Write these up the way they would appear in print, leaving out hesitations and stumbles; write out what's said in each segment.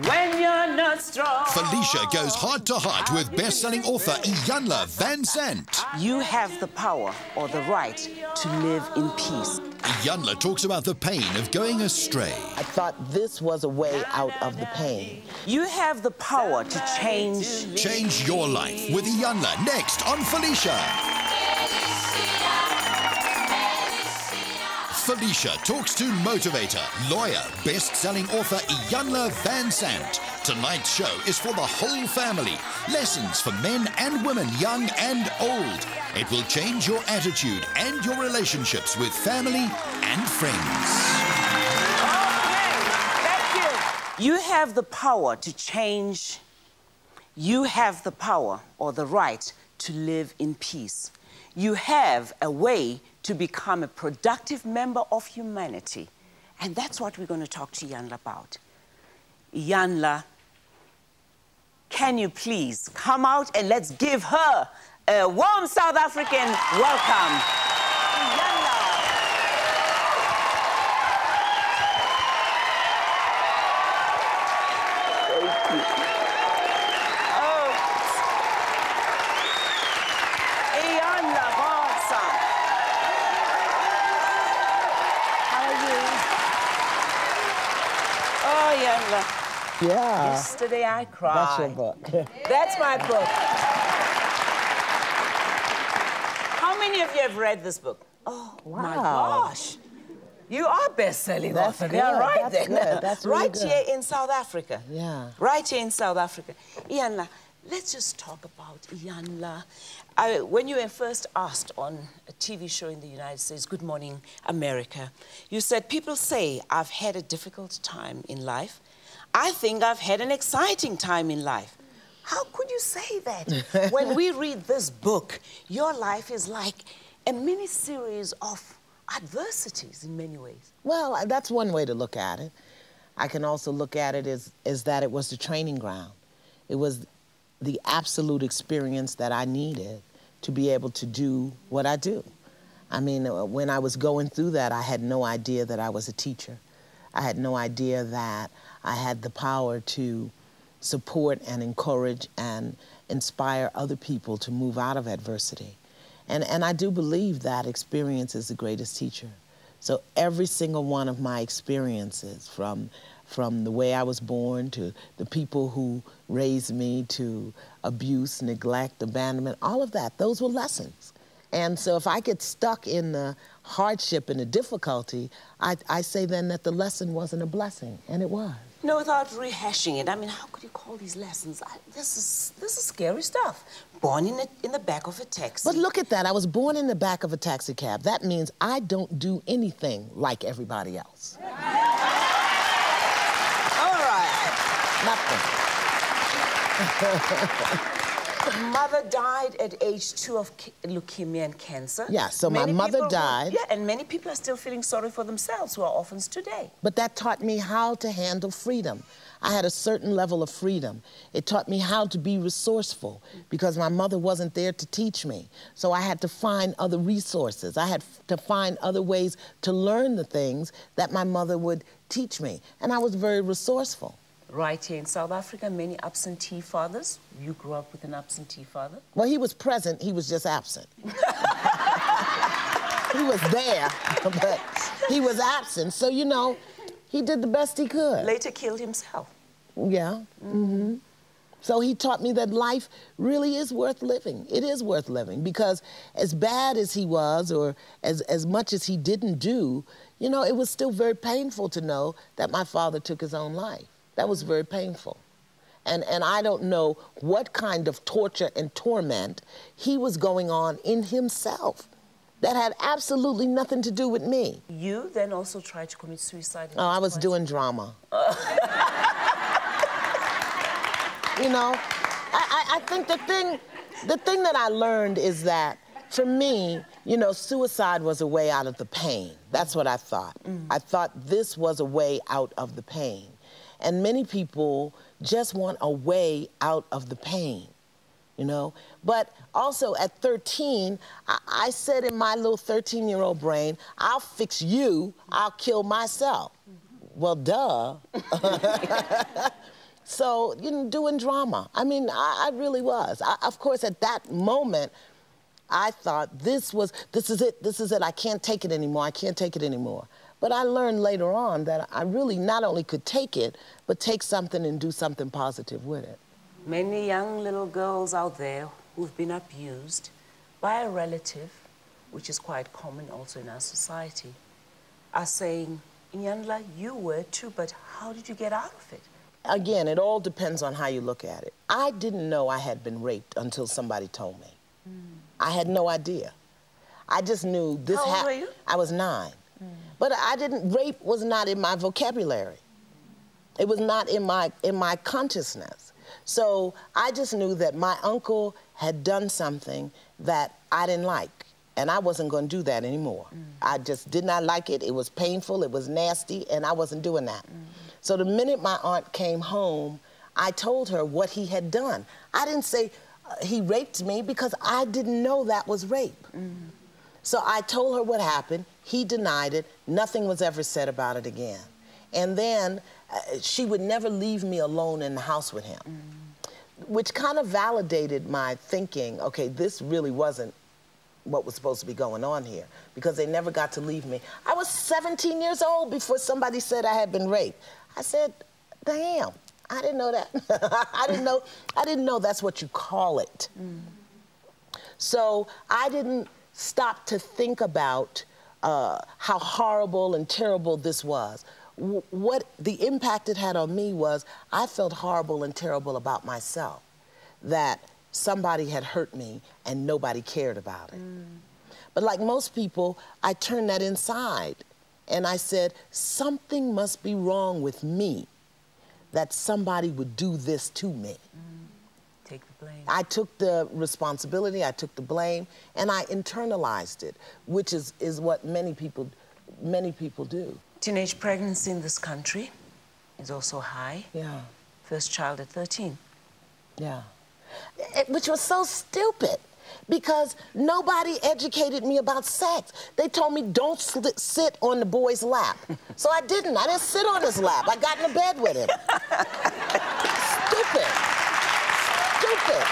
when you're not strong. Felicia goes heart to heart with best-selling author Lyanla Vanzant. You have the power or the right to live in peace. Lyanla talks about the pain of going astray. I thought this was a way out of the pain. You have the power to change. Change your life with Lyanla next on Felicia. Felicia talks to motivator, lawyer, best-selling author Lyanla Vanzant. Tonight's show is for the whole family. Lessons for men and women, young and old. It will change your attitude and your relationships with family and friends. Okay, thank you. You have the power to change. You have the power or the right to live in peace. You have a way to become a productive member of humanity. And that's what we're going to talk to Lyanla about. Lyanla, can you please come out and let's give her a warm South African welcome. Lyanla. Thank you. Oh. Lyanla, Vanzant. How are you? Oh, Lyanla. Yeah. Yesterday I cried. That's your book. That's my book. How many of you have read this book? Oh, wow. My gosh. You are best-selling That's author. good. Yeah, right That's then. good. That's really right good. here in South Africa. Yeah. Right here in South Africa. Lyanla, let's just talk about Lyanla. When you were first asked on a TV show in the United States, Good Morning America, you said, people say I've had a difficult time in life. I think I've had an exciting time in life. How could you say that? When we read this book, your life is like a mini-series of adversities in many ways. Well, that's one way to look at it. I can also look at it as that it was the training ground. It was the absolute experience that I needed to be able to do what I do. I mean, when I was going through that, I had no idea that I was a teacher. I had no idea that I had the power to support and encourage and inspire other people to move out of adversity. And I do believe that experience is the greatest teacher. So every single one of my experiences, from the way I was born to the people who raised me, to abuse, neglect, abandonment, all of that, those were lessons. And so if I get stuck in the hardship and the difficulty, I say then that the lesson wasn't a blessing, and it was. No, without rehashing it, I mean, how could you call these lessons? This is scary stuff. Born in the back of a taxi. But look at that. I was born in the back of a taxi cab. That means I don't do anything like everybody else. All right. Nothing. Mother died at age 2 of leukemia and cancer. Yeah, so my mother died. Yeah, and many people are still feeling sorry for themselves who are orphans today. But that taught me how to handle freedom. I had a certain level of freedom. It taught me how to be resourceful because my mother wasn't there to teach me. So I had to find other resources. I had to find other ways to learn the things that my mother would teach me. And I was very resourceful. Right here in South Africa, many absentee fathers. You grew up with an absentee father? Well, he was present, he was just absent. He was there, but he was absent. So, you know, he did the best he could. Later killed himself. Yeah. Mm-hmm. So he taught me that life really is worth living. It is worth living because as bad as he was or as much as he didn't do, you know, it was still very painful to know that my father took his own life. That was very painful. And I don't know what kind of torture and torment he was going on in himself that had absolutely nothing to do with me. You then also tried to commit suicide? Oh, I was doing drama. You know, I think the thing that I learned is that for me, you know, suicide was a way out of the pain. That's what I thought. I thought this was a way out of the pain. And many people just want a way out of the pain, you know? But also at 13, I said in my little 13-year-old brain, I'll fix you, I'll kill myself. Well, duh. So, you know, doing drama. I mean, I really was. Of course, at that moment, I thought this is it, I can't take it anymore, I can't take it anymore. But I learned later on that I really not only could take it, but take something and do something positive with it. Many young little girls out there who've been abused by a relative, which is quite common also in our society, are saying, Lyanla, you were too, but how did you get out of it? Again, it all depends on how you look at it. I didn't know I had been raped until somebody told me. I had no idea. I just knew this happened. How old were you? I was 9. But rape was not in my vocabulary. It was not in my consciousness. So I just knew that my uncle had done something that I didn't like. And I wasn't going to do that anymore. I just did not like it. It was painful, it was nasty, and I wasn't doing that. So the minute my aunt came home, I told her what he had done. I didn't say he raped me because I didn't know that was rape. So I told her what happened. He denied it. Nothing was ever said about it again. And then she would never leave me alone in the house with him, which kind of validated my thinking, okay, this really wasn't what was supposed to be going on here, because they never got to leave me. I was 17 years old before somebody said I had been raped. I said, damn, I didn't know that. I didn't know that's what you call it. So I didn't stop to think about how horrible and terrible this was. What the impact it had on me was I felt horrible and terrible about myself, that somebody had hurt me and nobody cared about it. But like most people, I turned that inside and I said, something must be wrong with me that somebody would do this to me. Take the blame. I took the responsibility, I took the blame, and I internalized it, which is what many people do. Teenage pregnancy in this country is also high. Yeah. First child at 13. Yeah. Which was so stupid, because nobody educated me about sex. They told me don't sit on the boy's lap. So I didn't. I didn't sit on his lap. I got in the bed with him. Stupid. Stupid.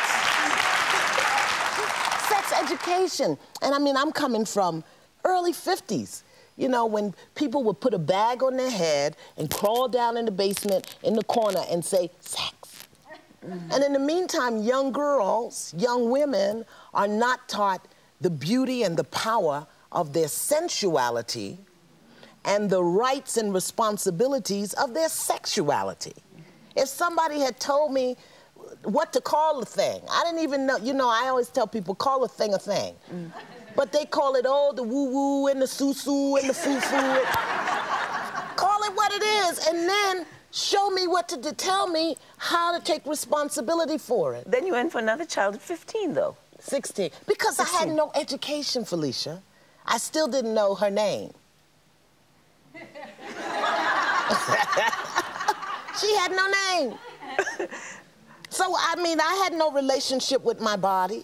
Sex education. And I mean, I'm coming from early 50s. You know, when people would put a bag on their head and crawl down in the basement in the corner and say, sex. And in the meantime, young girls, young women are not taught the beauty and the power of their sensuality and the rights and responsibilities of their sexuality. If somebody had told me what to call a thing, I didn't even know. You know, I always tell people, call a thing a thing. But they call it, oh, the woo-woo and the soo-soo and the foo-foo. Call it what it is, and then show me what to do, tell me how to take responsibility for it. Then you went for another child at 15, though. 16. Because 16. I had no education, Felicia. I still didn't know her name. She had no name. So, I mean, I had no relationship with my body.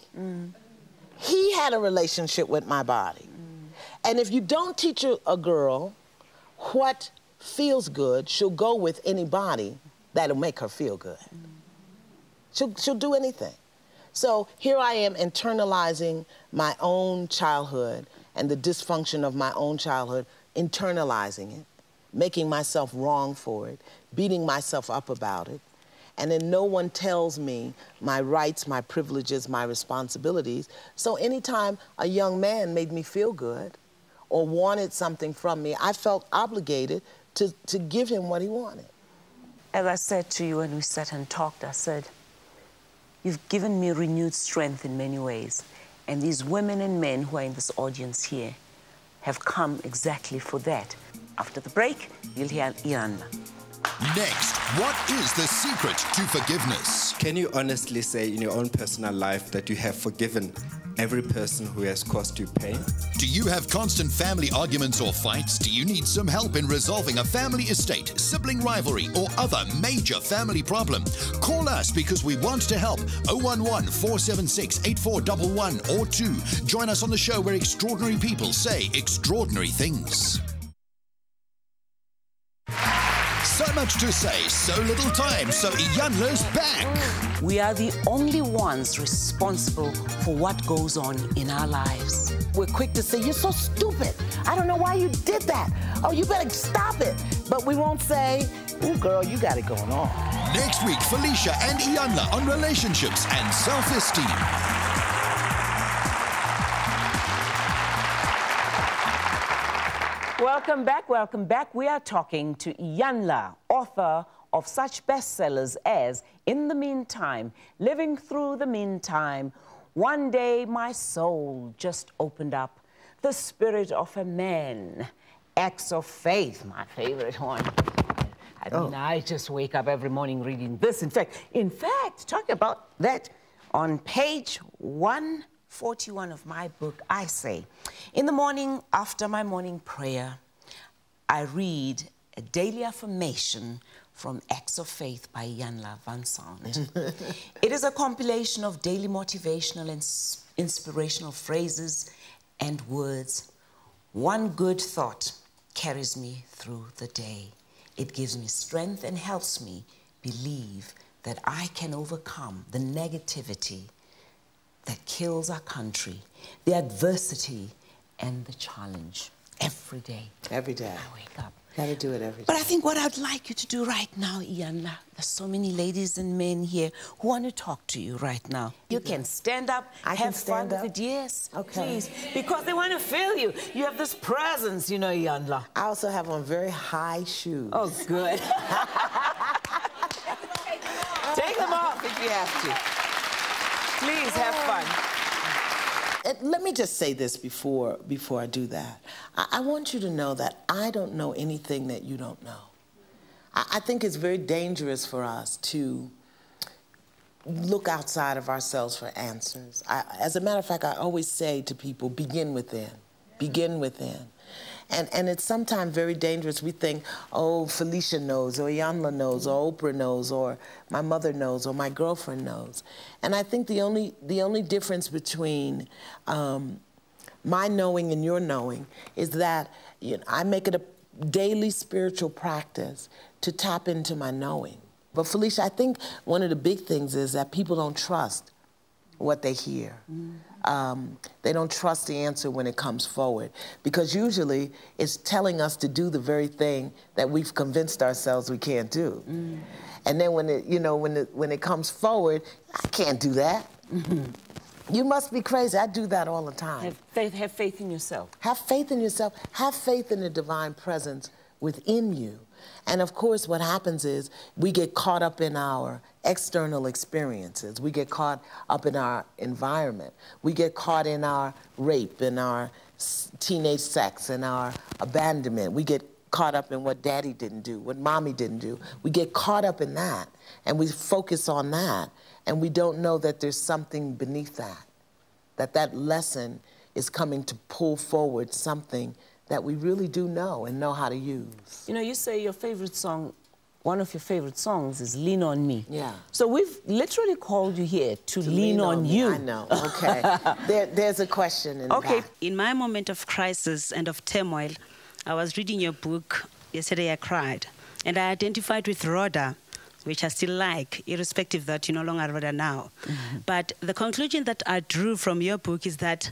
He had a relationship with my body. And if you don't teach a girl what feels good, she'll go with anybody that'll make her feel good. She'll do anything. So here I am internalizing my own childhood and the dysfunction of my own childhood, internalizing it, making myself wrong for it, beating myself up about it. And then no one tells me my rights, my privileges, my responsibilities. So anytime a young man made me feel good or wanted something from me, I felt obligated to give him what he wanted. As I said to you when we sat and talked, I said, you've given me renewed strength in many ways. And these women and men who are in this audience here have come exactly for that. After the break, you'll hear Lyanla. Next, what is the secret to forgiveness? Can you honestly say in your own personal life that you have forgiven every person who has caused you pain? Do you have constant family arguments or fights? Do you need some help in resolving a family estate, sibling rivalry, or other major family problem? Call us because we want to help. 011-476-8411 or 2. Join us on the show where extraordinary people say extraordinary things. So much to say, so little time, so Lyanla's back. We are the only ones responsible for what goes on in our lives. We're quick to say, you're so stupid. I don't know why you did that. Oh, you better stop it. But we won't say, ooh, girl, you got it going on. Next week, Felicia and Lyanla on relationships and self-esteem. Welcome back, welcome back. We are talking to Lyanla, author of such bestsellers as In the Meantime, Living Through the Meantime, One Day My Soul Just Opened Up, The Spirit of a Man, Acts of Faith, my favorite one. I just wake up every morning reading this. In fact, talking about that, on page 141 of my book, I say, in the morning, after my morning prayer, I read a daily affirmation from Acts of Faith by Lyanla, Vanzant. It is a compilation of daily motivational and inspirational phrases and words. One good thought carries me through the day. It gives me strength and helps me believe that I can overcome the negativity that kills our country, the adversity and the challenge every day. Every day. I wake up. Gotta do it every day. But I think what I'd like you to do right now, Lyanla, there's so many ladies and men here who want to talk to you right now. You can stand up, have fun with it, yes, please, because they want to feel you. You have this presence, you know, Lyanla. I also have on very high shoes. Oh, good. Take them off if you have to. Please have fun. Let me just say this before I do that. I want you to know that I don't know anything that you don't know. I think it's very dangerous for us to look outside of ourselves for answers. As a matter of fact, I always say to people, begin within. Begin within. And it's sometimes very dangerous. We think, oh, Felicia knows, or Lyanla knows, or Oprah knows, or my mother knows, or my girlfriend knows. And I think the only difference between my knowing and your knowing is that I make it a daily spiritual practice to tap into my knowing. But Felicia, I think one of the big things is that people don't trust what they hear. They don't trust the answer when it comes forward, because usually it's telling us to do the very thing that we've convinced ourselves we can't do. And then when it comes forward, I can't do that. You must be crazy. I do that all the time. Have faith in yourself. Have faith in yourself. Have faith in the divine presence within you. And of course, what happens is we get caught up in our external experiences. We get caught up in our environment. We get caught in our rape, in our teenage sex, in our abandonment. We get caught up in what daddy didn't do, what mommy didn't do. We get caught up in that, and we focus on that, and we don't know that there's something beneath that that lesson is coming to pull forward something that we really do know and know how to use. You know, you say your favorite song, one of your favorite songs is Lean On Me. Yeah. So we've literally called you here to lean on you. I know, okay. There's a question in that. In my moment of crisis and of turmoil, I was reading your book. Yesterday I cried. And I identified with Rhoda, which I still like, irrespective that you're no longer Rhoda now. But the conclusion that I drew from your book is that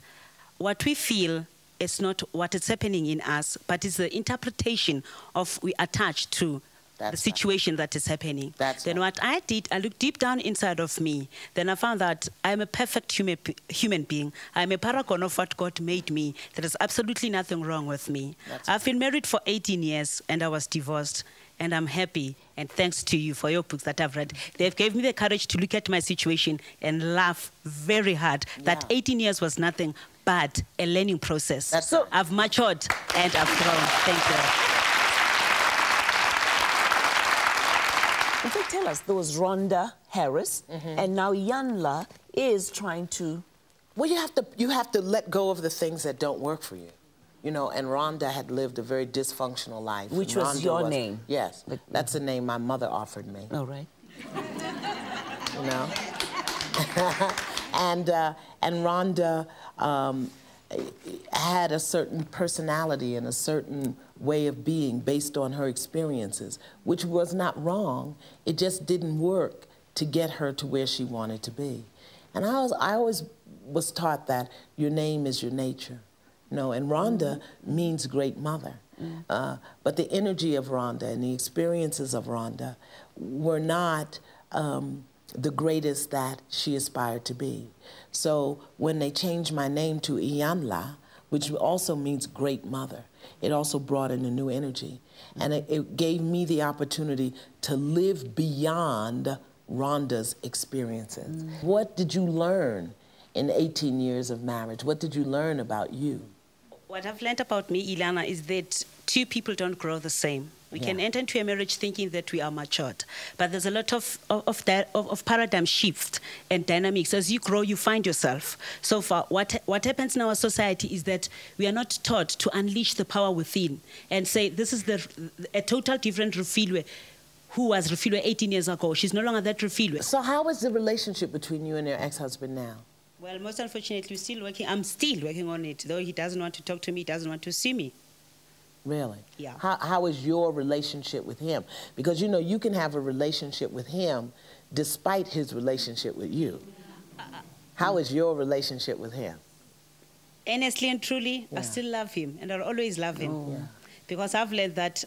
what we feel it's not what is happening in us, but it's the interpretation of we attach to the situation that is happening. Then what I did, I looked deep down inside of me. Then I found that I'm a perfect human being. I'm a paragon of what God made me. There is absolutely nothing wrong with me. I've been married for 18 years, and I was divorced. And I'm happy, and thanks to you for your books that I've read. They've given me the courage to look at my situation and laugh very hard. That 18 years was nothing but a learning process. So I've matured and I've grown. Thank you. In fact, tell us, there was Rhonda Harris, and now Lyanla is trying to... Well, you have to let go of the things that don't work for you. You know, and Rhonda had lived a very dysfunctional life. Which was your name? Yes, that's the name my mother offered me. Oh, right. You know? And Rhonda had a certain personality and a certain way of being based on her experiences, which was not wrong. It just didn't work to get her to where she wanted to be. And I always was taught that your name is your nature. No, and Rhonda means great mother. But the energy of Rhonda and the experiences of Rhonda were not the greatest that she aspired to be. So when they changed my name to Lyanla, which also means great mother, it also brought in a new energy. And it gave me the opportunity to live beyond Rhonda's experiences. What did you learn in 18 years of marriage? What did you learn about you? What I've learned about me, Lyanla, is that two people don't grow the same. We can enter into a marriage thinking that we are matured, but there's a lot of paradigm shift and dynamics. As you grow, you find yourself. So far, what happens in our society is that we are not taught to unleash the power within and say, this is a total different Refilwe who was Refilwe 18 years ago. She's no longer that Refilwe. So how is the relationship between you and your ex-husband now? Well, most unfortunately, we're still working. I'm still working on it, though he doesn't want to talk to me, he doesn't want to see me. Really? Yeah. How is your relationship with him? Because, you know, you can have a relationship with him despite his relationship with you. How is your relationship with him? Honestly and truly, I still love him, and I'll always love him. Because I've learned that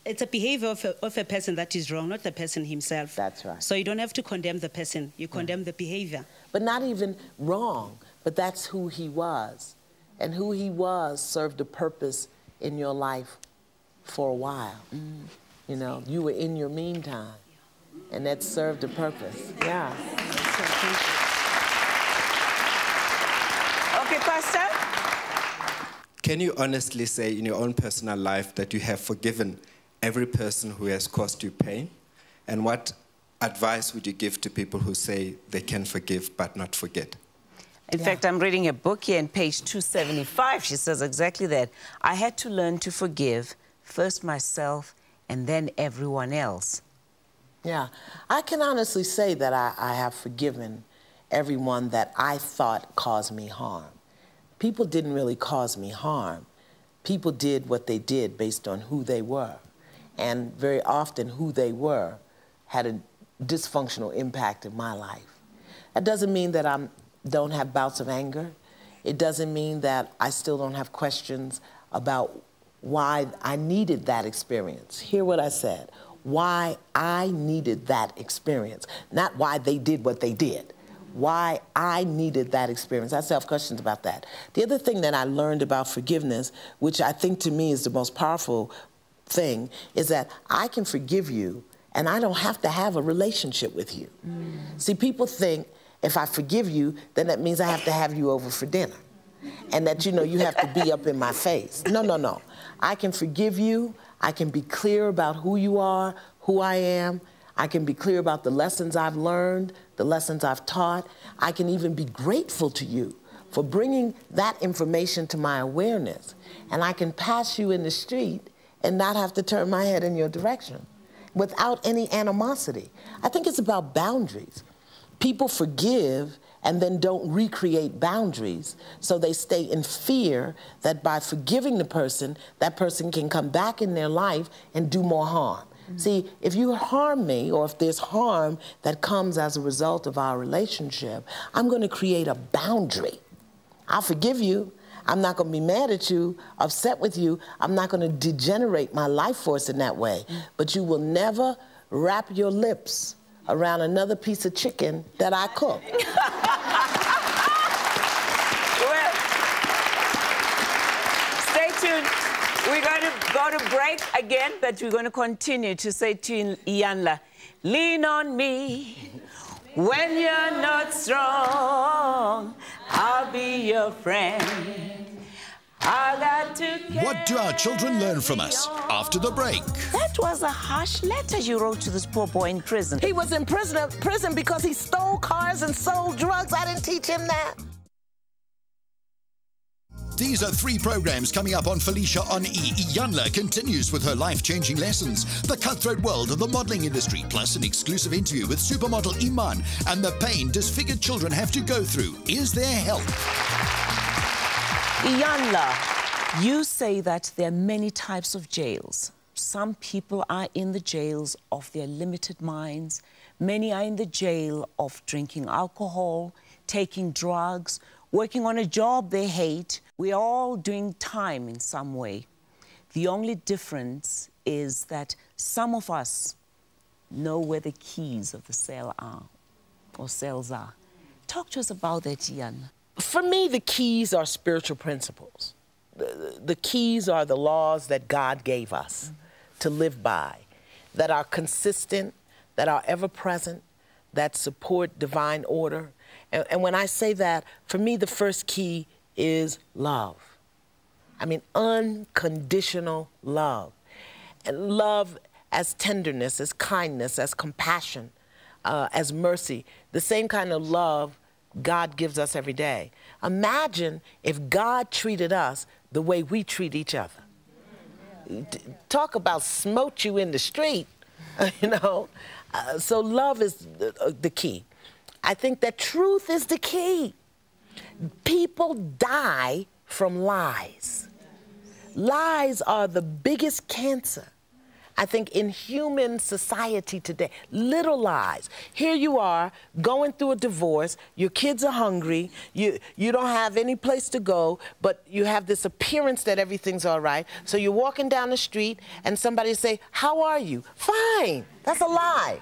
it's a behavior of a person that is wrong, not the person himself. That's right. So you don't have to condemn the person, you condemn the behavior. But not even wrong, but that's who he was. And who he was served a purpose in your life for a while. You know, you were in your meantime, and that served a purpose. Yeah. Okay, Pastor? Can you honestly say in your own personal life that you have forgiven every person who has caused you pain? And what advice would you give to people who say they can forgive but not forget? In fact, I'm reading a book here on page 275. She says exactly that. I had to learn to forgive first myself and then everyone else. Yeah, I can honestly say that I have forgiven everyone that I thought caused me harm. People didn't really cause me harm. People did what they did based on who they were. And very often who they were had a dysfunctional impact in my life. That doesn't mean that I don't have bouts of anger. It doesn't mean that I still don't have questions about why I needed that experience. Hear what I said. Why I needed that experience. Not why they did what they did. Why I needed that experience. I still have questions about that. The other thing that I learned about forgiveness, which I think to me is the most powerful thing, is that I can forgive you and I don't have to have a relationship with you. See, people think if I forgive you, then that means I have to have you over for dinner. And that, you know, you have to be up in my face. No, no, no. I can forgive you. I can be clear about who you are, who I am. I can be clear about the lessons I've learned, the lessons I've taught. I can even be grateful to you for bringing that information to my awareness. And I can pass you in the street and not have to turn my head in your direction without any animosity. I think it's about boundaries. People forgive and then don't recreate boundaries, so they stay in fear that by forgiving the person, that person can come back in their life and do more harm. See, if you harm me, or if there's harm that comes as a result of our relationship, I'm going to create a boundary. I'll forgive you. I'm not going to be mad at you, upset with you. I'm not going to degenerate my life force in that way. But you will never wrap your lips around another piece of chicken that I cook. Well, stay tuned. We're going to go to break again, but we're going to continue to say to Lyanla, lean on me when you're not strong. I'll be your friend. I got to What do our children learn from us after the break? That was a harsh letter you wrote to this poor boy in prison. He was in prison because he stole cars and sold drugs. I didn't teach him that. These are 3 programs coming up on Felicia on E! Lyanla continues with her life-changing lessons, the cutthroat world of the modelling industry, plus an exclusive interview with supermodel Iman and the pain disfigured children have to go through. Is there help? Lyanla, You say that there are many types of jails. Some people are in the jails of their limited minds. Many are in the jail of drinking alcohol, taking drugs, working on a job they hate. We're all doing time in some way. The only difference is that some of us know where the keys of the cell are, or cells are. Talk to us about that, Lyanla. For me, the keys are spiritual principles. The keys are the laws that God gave us to live by, that are consistent, that are ever present, that support divine order. And when I say that, for me, the first key is love. I mean, unconditional love. And love as tenderness, as kindness, as compassion, as mercy, the same kind of love God gives us every day. Imagine if God treated us the way we treat each other. Talk about smote you in the street, you know. So love is the key. I think that truth is the key. People die from lies. Lies are the biggest cancer, I think, in human society today. Little lies. Here you are going through a divorce, your kids are hungry, you don't have any place to go, but you have this appearance that everything's all right. So you're walking down the street and somebody say, "How are you?" "Fine." That's a lie.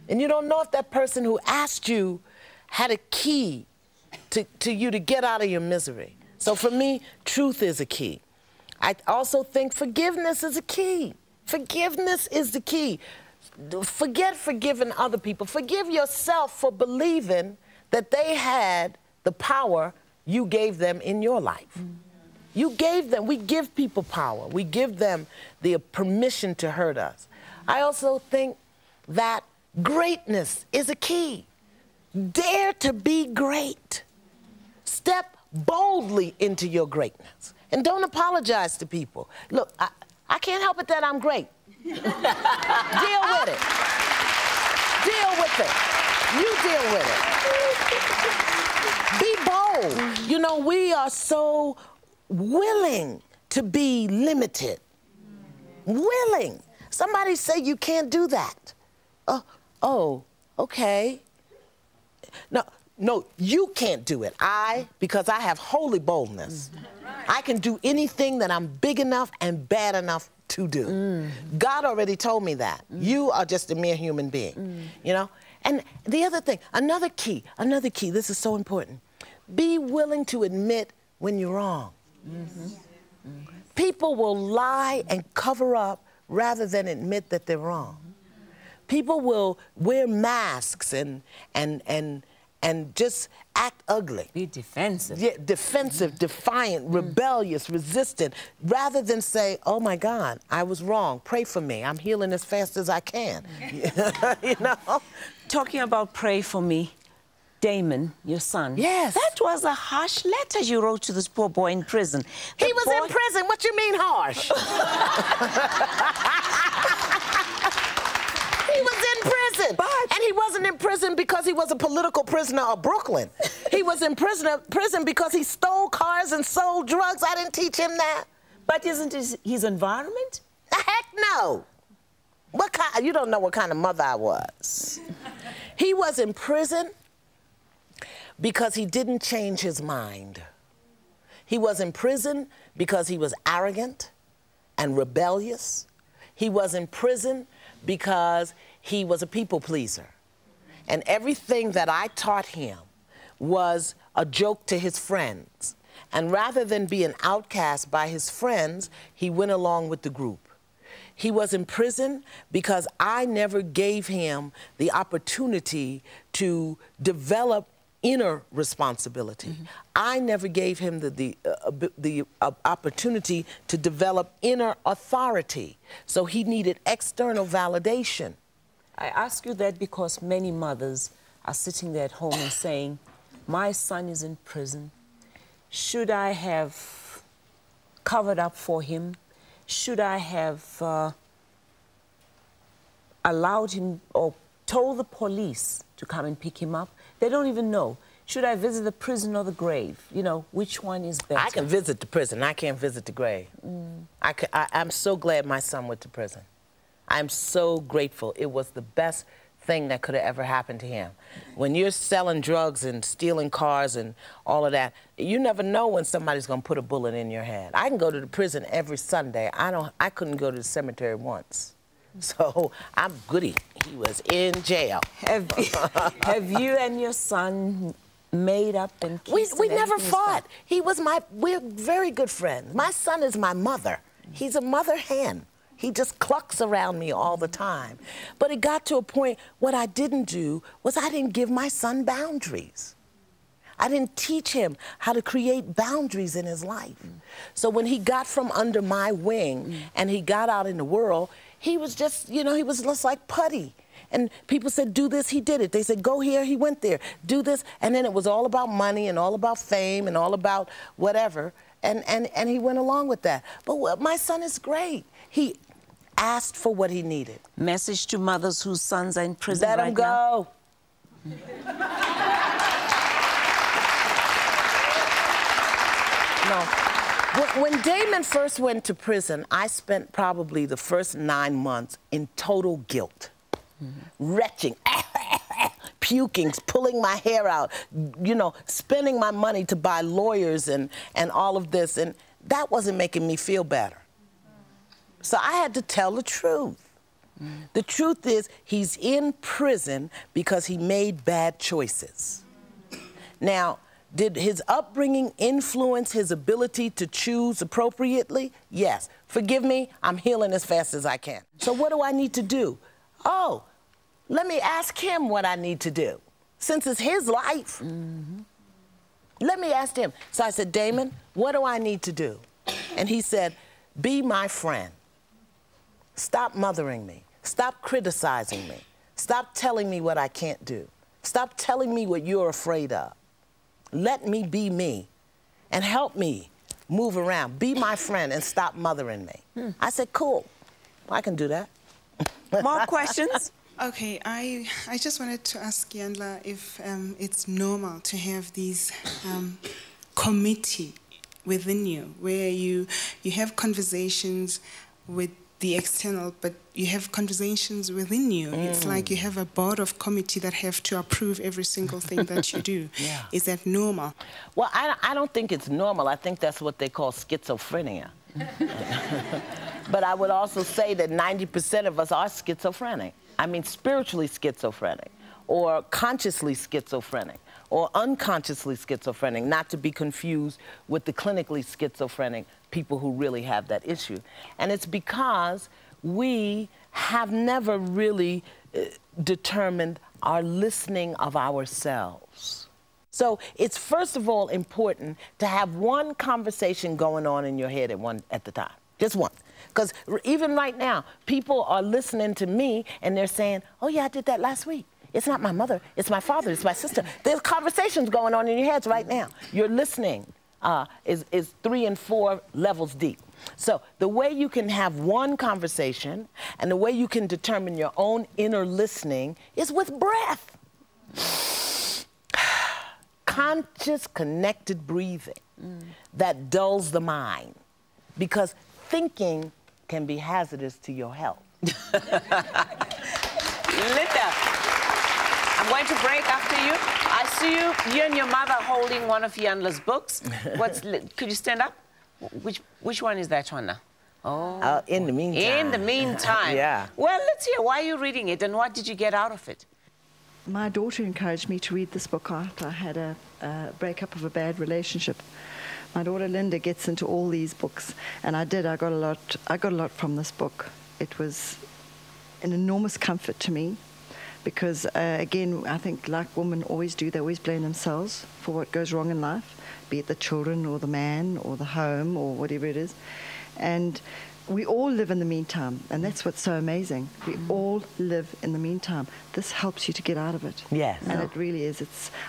And you don't know if that person who asked you had a key to you to get out of your misery. So for me, truth is a key. I also think forgiveness is a key. Forgiveness is the key. Forget forgiving other people. Forgive yourself for believing that they had the power you gave them in your life. You gave them, we give people power. We give them the permission to hurt us. I also think that greatness is a key. Dare to be great. Step boldly into your greatness. And don't apologize to people. Look, I can't help it that I'm great. Deal with it. Deal with it. You deal with it. Be bold. You know, we are so willing to be limited. Willing. Somebody say you can't do that. Oh, okay. No, you can't do it. Because I have holy boldness. I can do anything that I'm big enough and bad enough to do. God already told me that. You are just a mere human being, you know? And the other thing, another key, this is so important. Be willing to admit when you're wrong. People will lie and cover up rather than admit that they're wrong. People will wear masks and just act ugly. Be defensive. Yeah, defensive, defiant, rebellious, resistant, rather than say, "Oh my God, I was wrong. Pray for me. I'm healing as fast as I can." You know? Talking about pray for me, Damon, your son. Yes. That was a harsh letter you wrote to this poor boy in prison. He was in prison. What you mean harsh? He was in prison. And he wasn't in prison because he was a political prisoner of Brooklyn. He was in prison because he stole cars and sold drugs. I didn't teach him that. But isn't his environment? The heck no. What kind? You don't know what kind of mother I was. He was in prison because he didn't change his mind. He was in prison because he was arrogant and rebellious. He was in prison because he was a people pleaser. And everything that I taught him was a joke to his friends. And rather than be an outcast by his friends, he went along with the group. He was in prison because I never gave him the opportunity to develop inner responsibility. I never gave him the opportunity to develop inner authority. So he needed external validation. I ask you that because many mothers are sitting there at home and saying, "My son is in prison. Should I have covered up for him? Should I have allowed him or told the police to come and pick him up?" They don't even know. should I visit the prison or the grave? You know, which one is better? I can visit the prison. I can't visit the grave. I'm so glad my son went to prison. I'm so grateful. It was the best thing that could have ever happened to him. When you're selling drugs and stealing cars and all of that, you never know when somebody's going to put a bullet in your head. I can go to the prison every Sunday. I couldn't go to the cemetery once. So I'm goody. He was in jail. Have you and your son made up and kissed? We never fought. We're very good friends. My son is my mother. He's a mother hen. He just clucks around me all the time. But it got to a point, what I didn't do was I didn't give my son boundaries. I didn't teach him how to create boundaries in his life. So when he got from under my wing and he got out in the world, he was just, you know, he was just like putty. And people said, do this, he did it. They said, go here, he went there. Do this. And then it was all about money and all about fame and all about whatever. And he went along with that. But my son is great. He asked for what he needed. Message to mothers whose sons are in prison Let right him go. No. When Damon first went to prison, I spent probably the first 9 months in total guilt. Retching, puking, pulling my hair out, you know, spending my money to buy lawyers and all of this. And that wasn't making me feel better. So I had to tell the truth. The truth is, he's in prison because he made bad choices. Now, did his upbringing influence his ability to choose appropriately? Yes. Forgive me, I'm healing as fast as I can. So what do I need to do? Oh, let me ask him what I need to do. Since it's his life, let me ask him. So I said, Damon, what do I need to do? And he said, be my friend. Stop mothering me. Stop criticizing me. Stop telling me what I can't do. Stop telling me what you're afraid of. Let me be me and help me move around. Be my friend and stop mothering me. I said, cool, I can do that. More questions? Okay, I just wanted to ask Lyanla if it's normal to have these committee within you where you have conversations with the external, but you have conversations within you. It's like you have a board of committee that have to approve every single thing that you do. Yeah. Is that normal? Well, I don't think it's normal. I think that's what they call schizophrenia. But I would also say that 90% of us are schizophrenic. I mean, spiritually schizophrenic, or consciously schizophrenic, or unconsciously schizophrenic, not to be confused with the clinically schizophrenic people who really have that issue. And it's because we have never really determined our listening of ourselves. So it's first of all important to have one conversation going on in your head at the time, just one. Because even right now, people are listening to me and they're saying, oh yeah, I did that last week. It's not my mother, it's my father, it's my sister. There's conversations going on in your heads right now. Your listening is 3 and 4 levels deep. So the way you can have one conversation and the way you can determine your own inner listening is with breath. Conscious, connected breathing that dulls the mind, because thinking can be hazardous to your health. Linda, I'm going to break after you. I see you and your mother holding one of Lyanla's books. Could you stand up? Which one is that one now? Oh. In the meantime. In the meantime. Yeah. Well, let's hear. Why are you reading it and what did you get out of it? My daughter encouraged me to read this book after I had a breakup of a bad relationship. My daughter Linda gets into all these books, and I did. I got a lot from this book. It was an enormous comfort to me, because again, I think like women always do, they always blame themselves for what goes wrong in life, be it the children or the man or the home or whatever it is. And we all live in the meantime, and that's what's so amazing. We all live in the meantime. This helps you to get out of it. Yes. And it really is.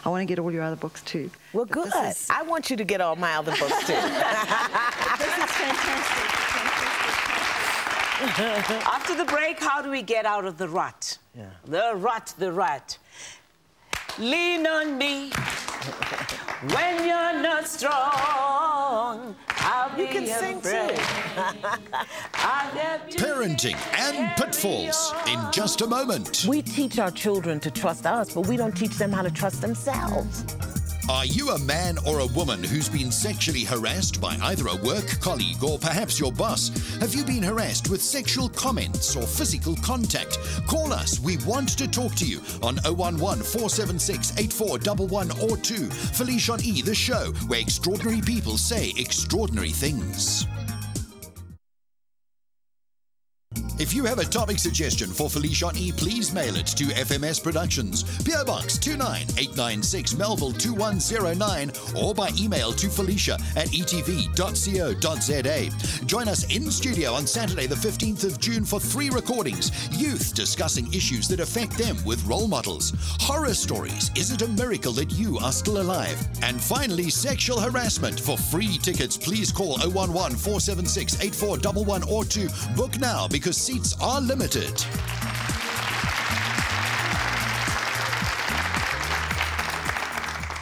I want to get all your other books too. Well, good. I want you to get all my other books too. This is fantastic. After the break, how do we get out of the rut? Yeah. The rut. Lean on me. When you're not strong, I'll be You can sing too. Parenting and pitfalls in just a moment. We teach our children to trust us, but we don't teach them how to trust themselves. Are you a man or a woman who's been sexually harassed by either a work colleague or perhaps your boss? Have you been harassed with sexual comments or physical contact? Call us. We want to talk to you on 011 476 8411 or 2. Felicia on E, the show where extraordinary people say extraordinary things. If you have a topic suggestion for Felicia on E, please mail it to FMS Productions, PO Box 29896, Melville 2109, or by email to felicia@etv.co.za. Join us in studio on Saturday, the 15th of June for 3 recordings. Youth discussing issues that affect them with role models. Horror stories. Is it a miracle that you are still alive? And finally, sexual harassment. For free tickets, please call 011 476 8411 or 2. Book now because seats are limited.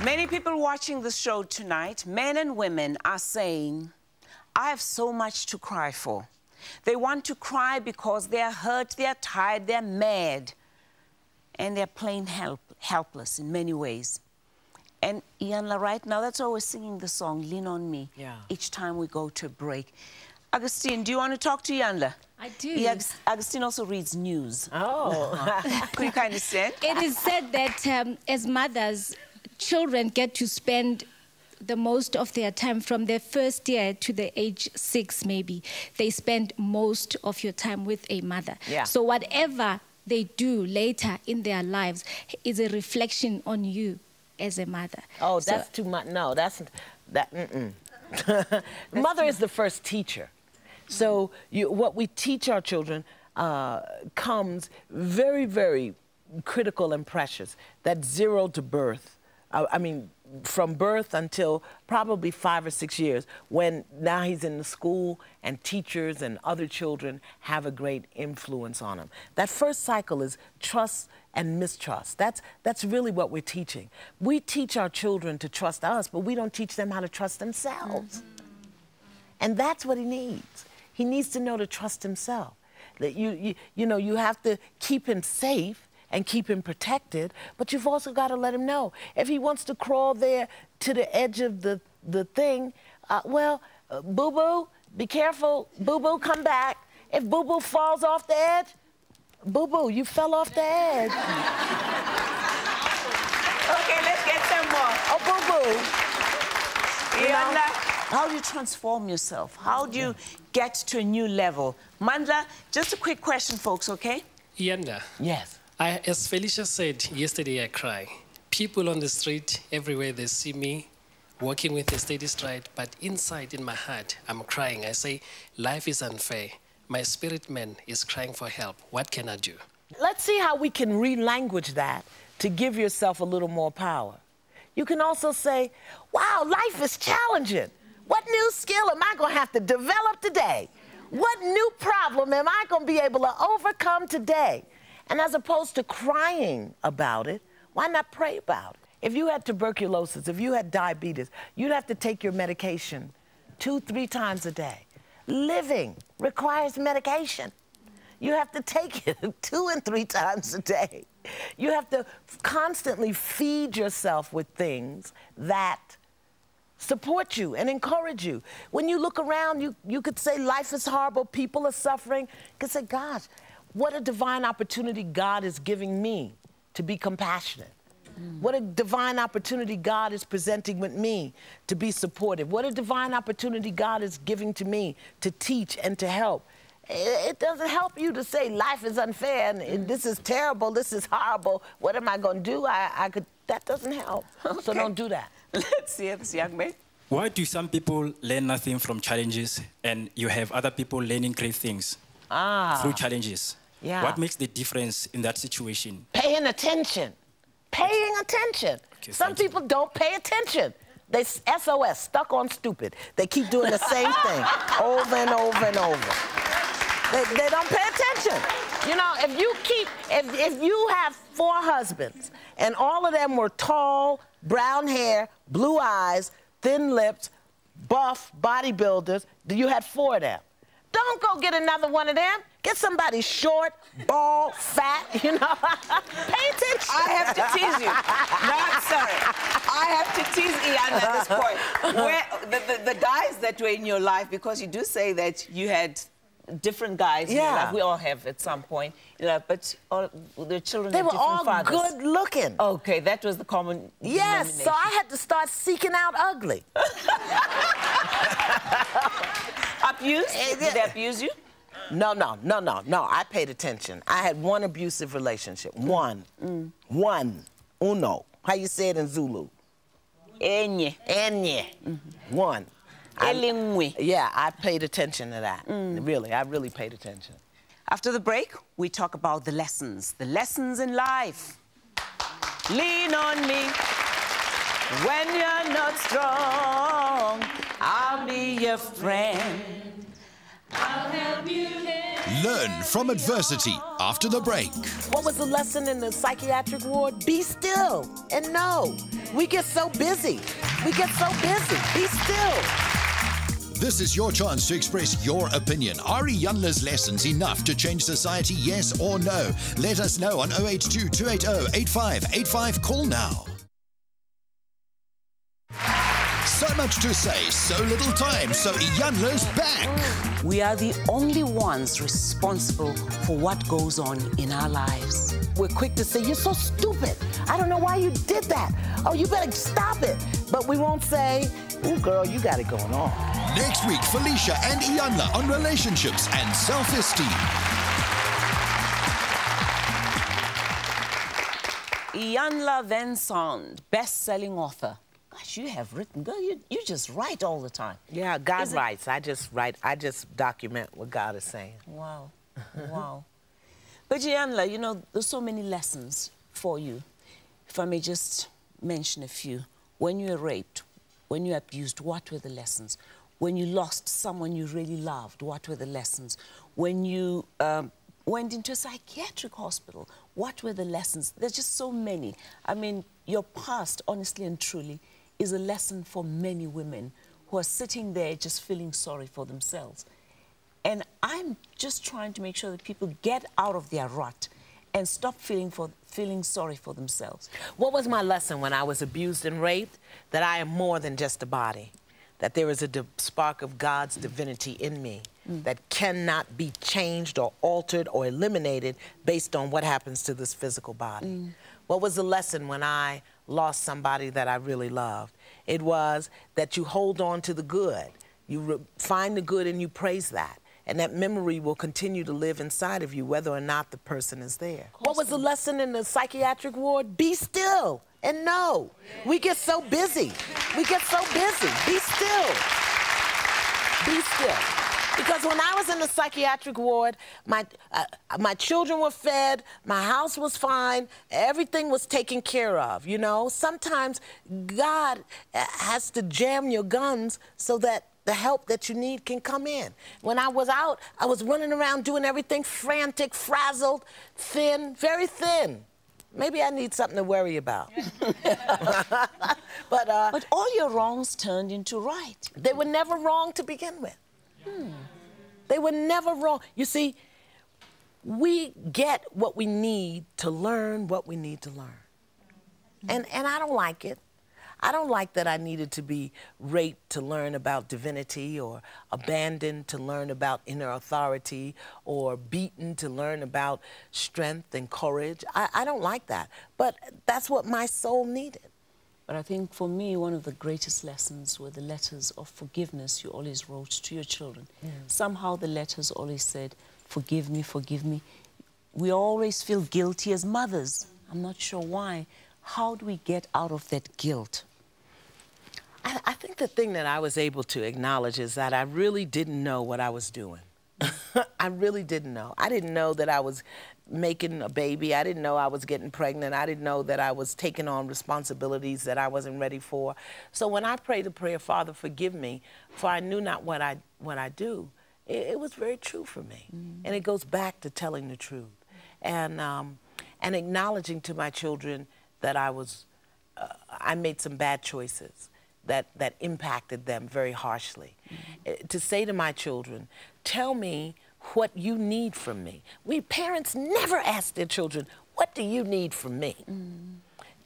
Many people watching the show tonight, men and women, are saying, I have so much to cry for. They want to cry because they're hurt, they're tired, they're mad, and they're plain helpless in many ways. And Lyanla, right now, that's why we're singing the song, Lean on Me, each time we go to a break. Augustine, do you want to talk to Lyanla? I do. Yeah, Augustine also reads news. Oh. Could you kind of say? It is said that as mothers, children get to spend the most of their time from their first year to the age 6, maybe. They spend most of your time with a mother. Yeah. So whatever they do later in their lives is a reflection on you as a mother. Oh, that's too much. No, that's... Mother is the first teacher. So what we teach our children comes very, very critical and precious. That 0 to birth, I mean, from birth until probably 5 or 6 years, when now he's in the school and teachers and other children have a great influence on him. That first cycle is trust and mistrust. That's really what we're teaching. We teach our children to trust us, but we don't teach them how to trust themselves. And that's what he needs. He needs to know to trust himself. That you know, you have to keep him safe and keep him protected, but you've also got to let him know. If he wants to crawl there to the edge of the thing, Boo-Boo, be careful. Boo-Boo, come back. If Boo-Boo falls off the edge, Boo-Boo, you fell off the edge. Okay, let's get some more. Oh, Boo-Boo. Lyanla, how do you transform yourself? How do you get to a new level? Mandla, just a quick question, folks, okay? Lyanla. Yes. As Felicia said yesterday, I cry. People on the street, everywhere they see me, walking with a steady stride, but inside in my heart, I'm crying. I say, life is unfair. My spirit man is crying for help. What can I do? Let's see how we can re-language that to give yourself a little more power. You can also say, wow, life is challenging. What new skill am I going to have to develop today? What new problem am I going to be able to overcome today? And as opposed to crying about it, why not pray about it? If you had tuberculosis, if you had diabetes, you'd have to take your medication 2-3 times a day. Living requires medication. You have to take it 2 and 3 times a day. You have to constantly feed yourself with things that support you and encourage you. When you look around, you could say life is horrible, people are suffering. You could say, gosh, what a divine opportunity God is giving me to be compassionate. What a divine opportunity God is presenting with me to be supportive. What a divine opportunity God is giving to me to teach and to help. It doesn't help you to say life is unfair and this is terrible, this is horrible. What am I going to do? That doesn't help. Okay. So don't do that. Let's see this young man. Why do some people learn nothing from challenges and you have other people learning great things through challenges? Yeah. What makes the difference in that situation? Paying attention. Paying attention. Okay, some people don't pay attention. They SOS, stuck on stupid. They keep doing the same thing over and over and over. They don't pay attention. You know, if you have 4 husbands And all of them were tall, brown hair, blue eyes, thin lips, buff, bodybuilders. You had 4 of them. Don't go get another one of them. Get somebody short, bald, fat, you know. Pay attention. I have to tease you. No, I'm sorry. I have to tease Lyanla at this point. Where the guys that were in your life, because you do say that you had different guys in your life. We all have at some point. You know, but all the children they had were different all fathers. good looking. Okay, that was the common Yes, so I had to start seeking out ugly. Abused? Did they abuse you? No. I paid attention. I had one abusive relationship. One. Uno. How you say it in Zulu? Enye. One. Yeah, I paid attention to that. Really, I really paid attention. After the break, we talk about the lessons in life. Lean on me when you're not strong. I'll be your friend. I'll help you. Learn from adversity after the break. What was the lesson in the psychiatric ward? Be still and know. We get so busy. Be still. This is your chance to express your opinion. Are Lyanla's lessons enough to change society, yes or no? Let us know on 082 280 8585. Call now. So much to say, so little time, so Lyanla's back. We are the only ones responsible for what goes on in our lives. We're quick to say, you're so stupid. I don't know why you did that. Oh, you better stop it. But we won't say, ooh, girl, you got it going on. Next week, Felicia and Lyanla on relationships and self-esteem. Lyanla Vanzant, best-selling author. Gosh, you have written, girl, you just write all the time. Yeah, God writes. I just write. I just document what God is saying. Wow, wow. But Lyanla, you know, there's so many lessons for you. If I may just mention a few. When you were raped, when you were abused, what were the lessons? When you lost someone you really loved, what were the lessons? When you went into a psychiatric hospital, what were the lessons? There's just so many. I mean, your past, honestly and truly, is a lesson for many women who are sitting there just feeling sorry for themselves. And I'm just trying to make sure that people get out of their rut and stop feeling sorry for themselves. What was my lesson when I was abused and raped? That I am more than just a body. That there is a spark of God's divinity in me that cannot be changed or altered or eliminated based on what happens to this physical body. What was the lesson when I lost somebody that I really loved? It was that you hold on to the good. You find the good and you praise that. And that memory will continue to live inside of you whether or not the person is there. What was the lesson in the psychiatric ward? Be still and know. We get so busy. Be still. Be still. Because when I was in the psychiatric ward, my children were fed, my house was fine, everything was taken care of, you know? Sometimes God has to jam your guns so that the help that you need can come in. When I was out, I was running around doing everything frantic, frazzled, thin, very thin. Maybe I need something to worry about. But all your wrongs turned into right. They were never wrong to begin with. They were never wrong. You see, we get what we need to learn what we need to learn. And I don't like it. I don't like that I needed to be raped to learn about divinity, or abandoned to learn about inner authority, or beaten to learn about strength and courage. I don't like that. But that's what my soul needed. But I think for me, one of the greatest lessons were the letters of forgiveness you always wrote to your children. Somehow the letters always said, forgive me, forgive me. We always feel guilty as mothers. I'm not sure why. How do we get out of that guilt? I think the thing that I was able to acknowledge is that I really didn't know what I was doing. I really didn't know. I didn't know that I was making a baby. I didn't know I was getting pregnant. I didn't know that I was taking on responsibilities that I wasn't ready for. So when I prayed the prayer, Father, forgive me, for I knew not what I do, it was very true for me. And it goes back to telling the truth and acknowledging to my children that I made some bad choices that impacted them very harshly. To say to my children, tell me what you need from me. We parents never ask their children, what do you need from me?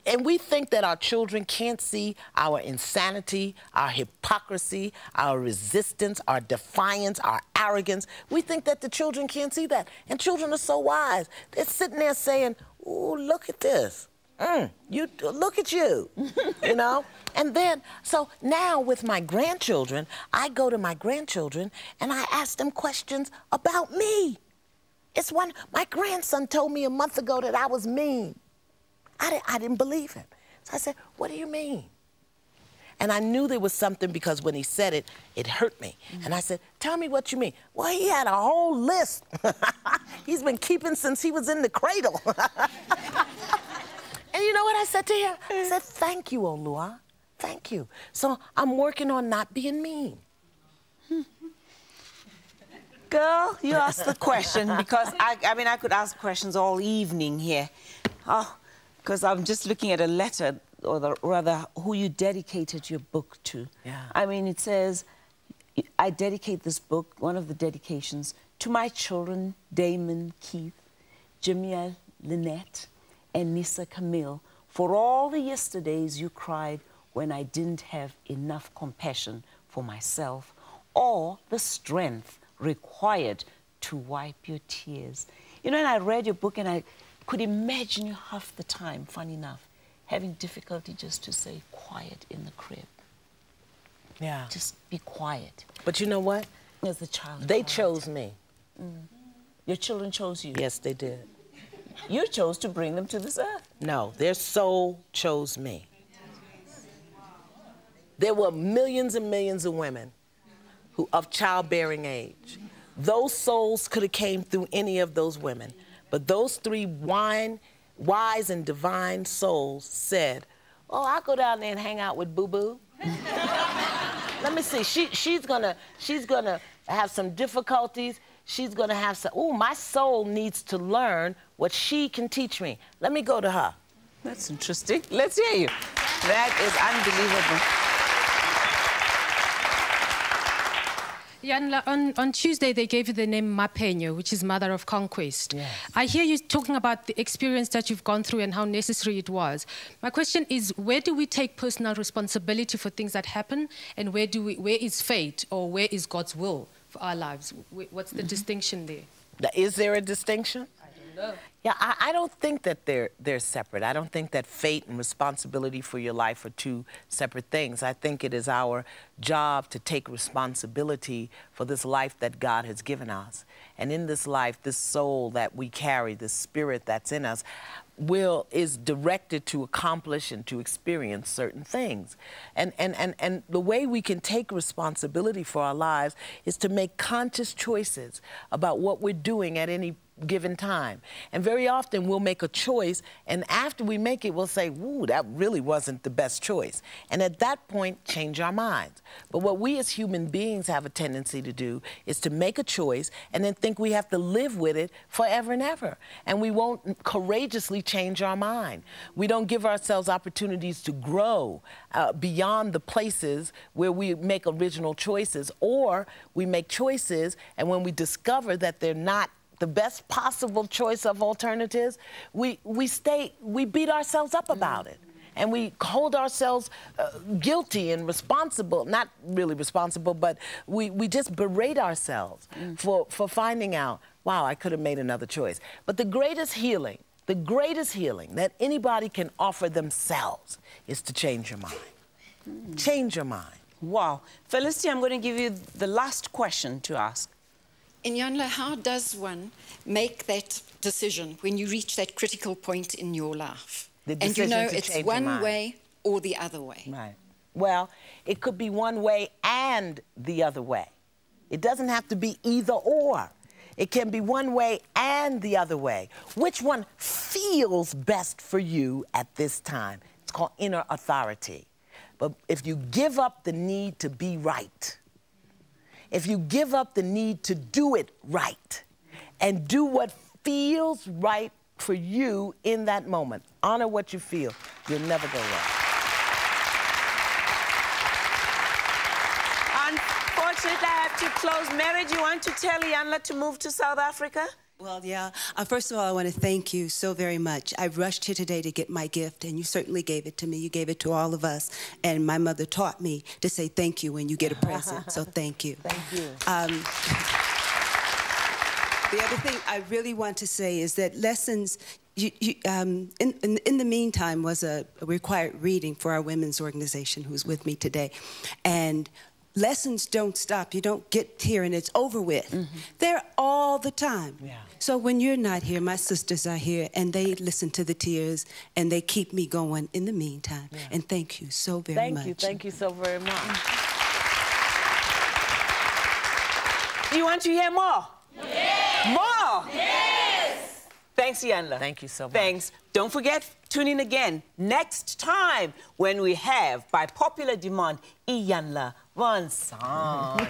And we think that our children can't see our insanity, our hypocrisy, our resistance, our defiance, our arrogance. We think that the children can't see that. And children are so wise. They're sitting there saying, ooh, look at this. Look at you, you know? And then, so now with my grandchildren, I go to my grandchildren and I ask them questions about me. My grandson told me a month ago that I was mean. I didn't believe him. So I said, what do you mean? And I knew there was something because when he said it, it hurt me. And I said, tell me what you mean. Well, he had a whole list. He's been keeping since he was in the cradle. And you know what I said to him? I said, thank you, Olua. Thank you. So I'm working on not being mean. Girl, you asked the question because, I mean, I could ask questions all evening here. Oh, because I'm just looking at a letter, or rather, who you dedicated your book to. Yeah. I mean, it says, I dedicate this book, one of the dedications, to my children, Damon, Keith, Jamia, Lynette, and Nisa Camille, for all the yesterdays you cried when I didn't have enough compassion for myself or the strength required to wipe your tears. You know, and I read your book and I could imagine you half the time, funny enough, having difficulty just to say quiet in the crib. Yeah. Just be quiet. But you know what? As a child. They chose me. Your children chose you? Yes, they did. You chose to bring them to this earth. No, their soul chose me. There were millions and millions of women of childbearing age. Those souls could have came through any of those women. But those three wise and divine souls said, oh, I'll go down there and hang out with Boo-Boo. Let me see, she's gonna have some difficulties. She's gonna have some, ooh, my soul needs to learn what she can teach me. Let me go to her. That's interesting. Let's hear you. That is unbelievable. Lyanla, on Tuesday, they gave you the name Mapenyo, which is Mother of Conquest. Yes. I hear you talking about the experience that you've gone through and how necessary it was. My question is, where do we take personal responsibility for things that happen, and where is fate, or where is God's will for our lives? What's the distinction there? Is there a distinction? I don't know. Yeah, I don't think that they're separate. I don't think that fate and responsibility for your life are two separate things. I think it is our job to take responsibility for this life that God has given us. And in this life, this soul that we carry, this spirit that's in us, is directed to accomplish and to experience certain things. And the way we can take responsibility for our lives is to make conscious choices about what we're doing at any given time. And very often we'll make a choice, and after we make it, we'll say, ooh, that really wasn't the best choice. And at that point, change our minds. But what we as human beings have a tendency to do is to make a choice and then think we have to live with it forever and ever. And we won't courageously change our mind. We don't give ourselves opportunities to grow beyond the places where we make original choices, or we make choices, and when we discover that they're not the best possible choice of alternatives, we beat ourselves up about it. And we hold ourselves guilty and responsible, not really responsible, but we just berate ourselves for finding out, wow, I could have made another choice. But the greatest healing that anybody can offer themselves is to change your mind. Change your mind. Wow. Felicia, I'm going to give you the last question to ask. Lyanla, how does one make that decision when you reach that critical point in your life? And you know it's one way or the other way. Right. Well, it could be one way and the other way. It doesn't have to be either or. It can be one way and the other way. Which one feels best for you at this time? It's called inner authority. But if you give up the need to be right, if you give up the need to do it right and do what feels right for you in that moment. Honor what you feel. You'll never go wrong. Unfortunately, I have to close. Mary, do you want to tell Lyanla to move to South Africa? Well, yeah. First of all, I want to thank you so very much. I rushed here today to get my gift, and you certainly gave it to me. You gave it to all of us. And my mother taught me to say thank you when you get a present. So thank you. Thank you. The other thing I really want to say is that lessons, in the meantime, was a required reading for our women's organization who's with me today. And lessons don't stop. You don't get here and it's over with. They're all the time. Yeah. So when you're not here, my sisters are here, and they listen to the tears, and they keep me going in the meantime. Yeah. And thank you so very much. Thank you so very much. Do you want to hear more? Yes. More? Yes. Thanks, Lyanla. Thank you so much. Thanks. Don't forget, tune in again next time when we have, by popular demand, Lyanla Vanzant.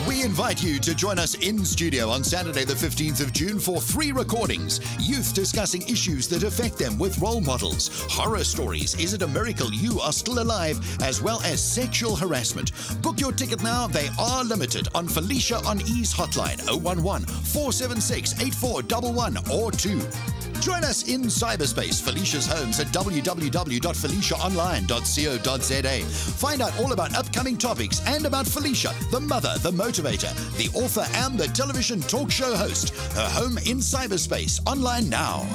We invite you to join us in studio on Saturday the 15th of June for 3 recordings. Youth discussing issues that affect them with role models, horror stories, is it a miracle you are still alive, as well as sexual harassment. Book your ticket now. They are limited on Felicia on E's hotline 011-476-8411 or 2. Join us in cyberspace. Felicia's home's at www.feliciaonline.co.za. Find out all about upcoming topics and about Felicia, the mother, the motivator, the author, and the television talk show host. Her home in cyberspace. Online now.